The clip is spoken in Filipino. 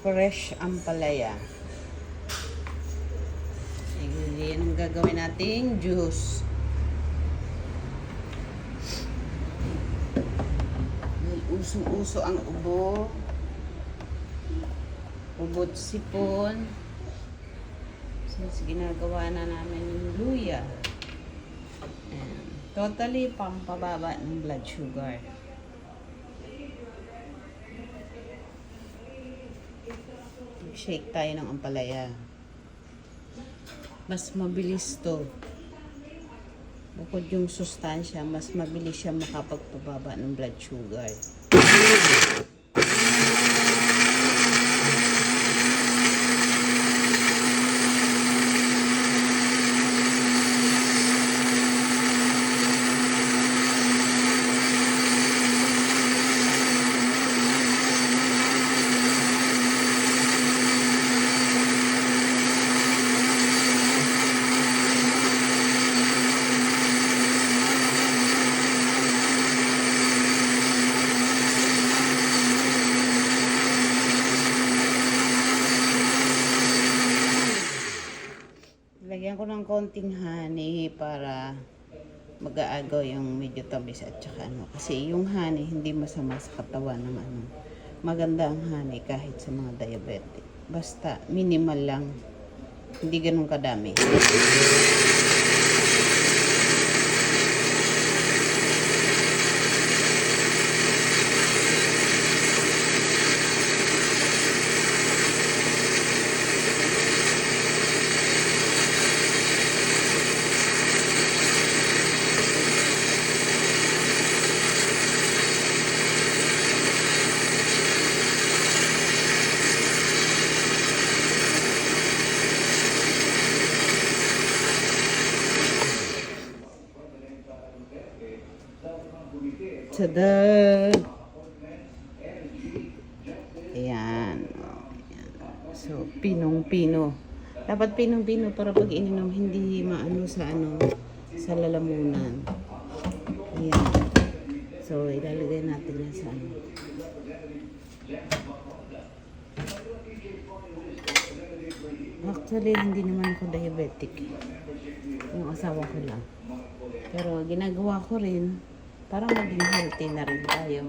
fresh ampalaya. Yan ang gagawin nating juice. Usong-uso ang ubo. Ubot sipon. Since ginagawa na namin yung luya. And totally pampababa ng blood sugar. Shake tayo ng ampalaya. Mas mabilis to. Bukod yung sustansya, mas mabilis siya makapagpababa ng blood sugar. Lagyan ko ng konting honey para mag-aagaw yung medyo tamis at saka ano. Kasi yung honey hindi masama sa katawan ng ano. Maganda ang honey kahit sa mga diabetic. Basta minimal lang. Hindi ganun kadami. Tada! Ayan. So, pinong-pino. Dapat pinong-pino para pag ininom hindi maano sa ano, sa lalamunan. Ayan. So, ilalagay natin yan sa ano. Actually, hindi naman ako diabetic. Yung asawa ko lang. Pero ginagawa ko rin para maging healthy na rin tayo.